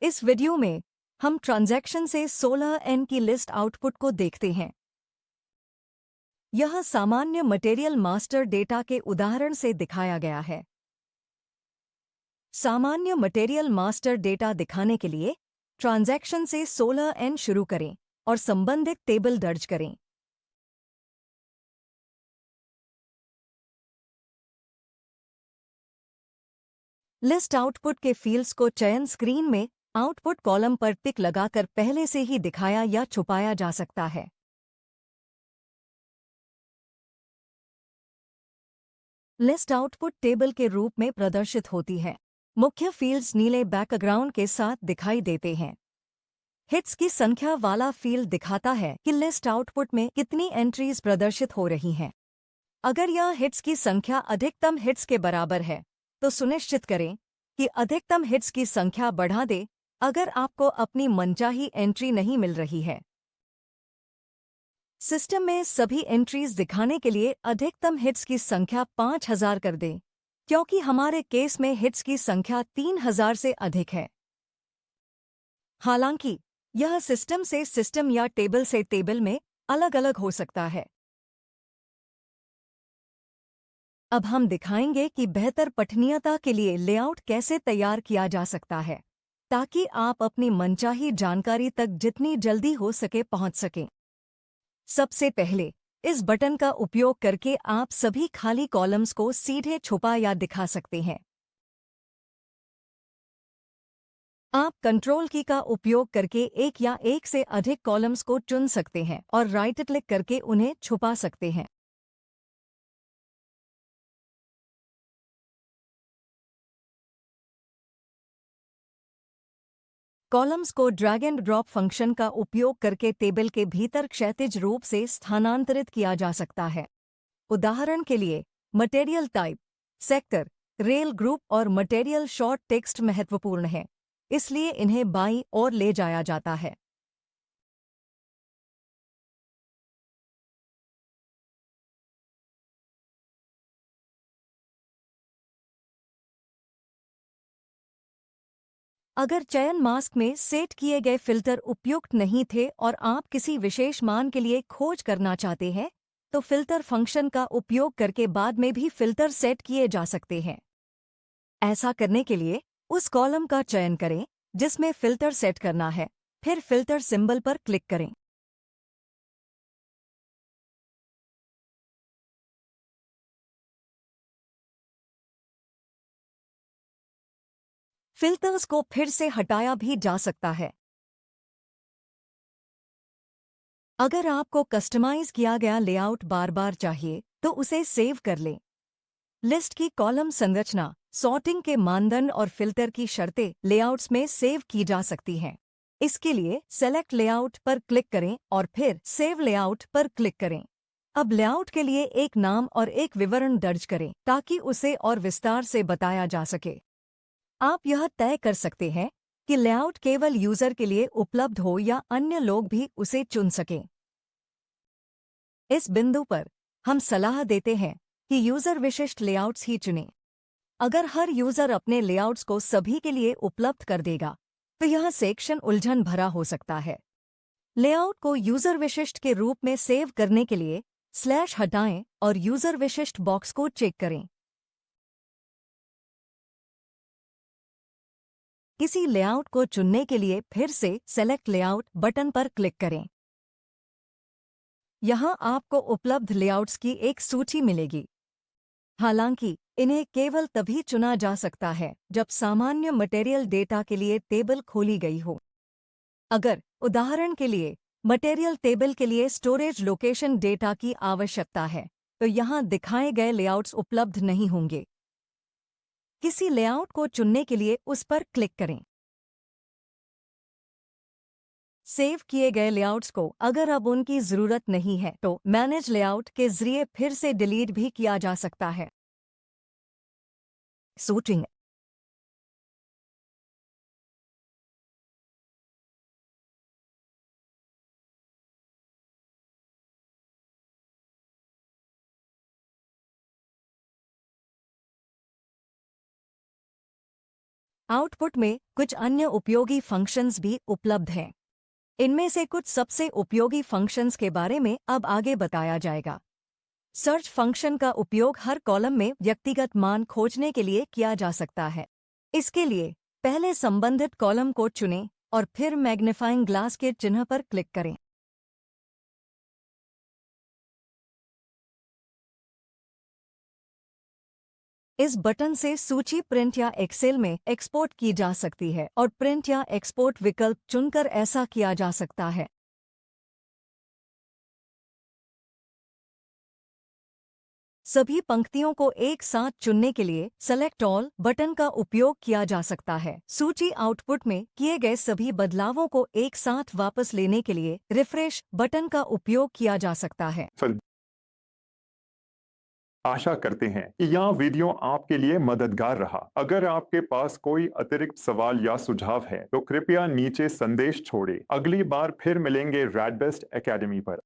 इस वीडियो में हम ट्रांजैक्शन से 16N की लिस्ट आउटपुट को देखते हैं। यह सामान्य मटेरियल मास्टर डेटा के उदाहरण से दिखाया गया है। सामान्य मटेरियल मास्टर डेटा दिखाने के लिए ट्रांजैक्शन से 16N शुरू करें और संबंधित टेबल दर्ज करें। लिस्ट आउटपुट के फील्ड्स को चयन स्क्रीन में आउटपुट कॉलम पर टिक लगाकर पहले से ही दिखाया या छुपाया जा सकता है। लिस्ट आउटपुट टेबल के रूप में प्रदर्शित होती है। मुख्य फील्ड्स नीले बैकग्राउंड के साथ दिखाई देते हैं। हिट्स की संख्या वाला फील्ड दिखाता है कि लिस्ट आउटपुट में कितनी एंट्रीज प्रदर्शित हो रही हैं। अगर यह हिट्स की संख्या अधिकतम हिट्स के बराबर है, तो सुनिश्चित करें कि अधिकतम हिट्स की संख्या बढ़ा दें अगर आपको अपनी मनचाही एंट्री नहीं मिल रही है। सिस्टम में सभी एंट्रीज दिखाने के लिए अधिकतम हिट्स की संख्या 5000 कर दें, क्योंकि हमारे केस में हिट्स की संख्या 3000 से अधिक है। हालांकि यह सिस्टम से सिस्टम या टेबल से टेबल में अलग अलग हो सकता है। अब हम दिखाएंगे कि बेहतर पठनीयता के लिए लेआउट कैसे तैयार किया जा सकता है, ताकि आप अपनी मनचाही जानकारी तक जितनी जल्दी हो सके पहुंच सकें। सबसे पहले इस बटन का उपयोग करके आप सभी खाली कॉलम्स को सीधे छुपा या दिखा सकते हैं। आप कंट्रोल की का उपयोग करके एक या एक से अधिक कॉलम्स को चुन सकते हैं और राइट क्लिक करके उन्हें छुपा सकते हैं। कॉलम्स को ड्रैग एंड ड्रॉप फंक्शन का उपयोग करके टेबल के भीतर क्षैतिज रूप से स्थानांतरित किया जा सकता है। उदाहरण के लिए material type, sector, rail group और मटेरियल शॉर्ट टेक्स्ट महत्वपूर्ण है, इसलिए इन्हें बाईं ओर ले जाया जाता है। अगर चयन मास्क में सेट किए गए फिल्टर उपयुक्त नहीं थे और आप किसी विशेष मान के लिए खोज करना चाहते हैं, तो फिल्टर फंक्शन का उपयोग करके बाद में भी फिल्टर सेट किए जा सकते हैं। ऐसा करने के लिए उस कॉलम का चयन करें जिसमें फिल्टर सेट करना है, फिर फिल्टर सिंबल पर क्लिक करें। फिल्टर्स को फिर से हटाया भी जा सकता है। अगर आपको कस्टमाइज किया गया लेआउट बार बार चाहिए, तो उसे सेव कर लें। लिस्ट की कॉलम संरचना, सॉर्टिंग के मानदंड और फिल्टर की शर्तें लेआउट्स में सेव की जा सकती हैं। इसके लिए सेलेक्ट लेआउट पर क्लिक करें और फिर सेव लेआउट पर क्लिक करें। अब लेआउट के लिए एक नाम और एक विवरण दर्ज करें ताकि उसे और विस्तार से बताया जा सके। आप यह तय कर सकते हैं कि लेआउट केवल यूजर के लिए उपलब्ध हो या अन्य लोग भी उसे चुन सकें। इस बिंदु पर हम सलाह देते हैं कि यूजर विशिष्ट लेआउट्स ही चुनें। अगर हर यूजर अपने लेआउट्स को सभी के लिए उपलब्ध कर देगा, तो यह सेक्शन उलझन भरा हो सकता है। लेआउट को यूजर विशिष्ट के रूप में सेव करने के लिए स्लैश हटाएं और यूजर विशिष्ट बॉक्स को चेक करें। किसी लेआउट को चुनने के लिए फिर से सेलेक्ट लेआउट बटन पर क्लिक करें। यहाँ आपको उपलब्ध लेआउट्स की एक सूची मिलेगी। हालांकि इन्हें केवल तभी चुना जा सकता है जब सामान्य मटेरियल डेटा के लिए टेबल खोली गई हो। अगर, उदाहरण के लिए, मटेरियल टेबल के लिए स्टोरेज लोकेशन डेटा की आवश्यकता है, तो यहाँ दिखाए गए लेआउट्स उपलब्ध नहीं होंगे। किसी लेआउट को चुनने के लिए उस पर क्लिक करें। सेव किए गए लेआउट्स को अगर अब उनकी ज़रूरत नहीं है, तो मैनेज लेआउट के जरिए फिर से डिलीट भी किया जा सकता है। सूचिंग। आउटपुट में कुछ अन्य उपयोगी फंक्शंस भी उपलब्ध हैं। इनमें से कुछ सबसे उपयोगी फंक्शंस के बारे में अब आगे बताया जाएगा। सर्च फंक्शन का उपयोग हर कॉलम में व्यक्तिगत मान खोजने के लिए किया जा सकता है। इसके लिए पहले संबंधित कॉलम को चुनें और फिर मैग्नीफाइंग ग्लास के चिन्ह पर क्लिक करें। इस बटन से सूची प्रिंट या एक्सेल में एक्सपोर्ट की जा सकती है और प्रिंट या एक्सपोर्ट विकल्प चुनकर ऐसा किया जा सकता है। सभी पंक्तियों को एक साथ चुनने के लिए सेलेक्ट ऑल बटन का उपयोग किया जा सकता है। सूची आउटपुट में किए गए सभी बदलावों को एक साथ वापस लेने के लिए रिफ्रेश बटन का उपयोग किया जा सकता है। आशा करते हैं कि यह वीडियो आपके लिए मददगार रहा। अगर आपके पास कोई अतिरिक्त सवाल या सुझाव है तो कृपया नीचे संदेश छोड़ें। अगली बार फिर मिलेंगे रैडबेस्ट एकेडमी पर।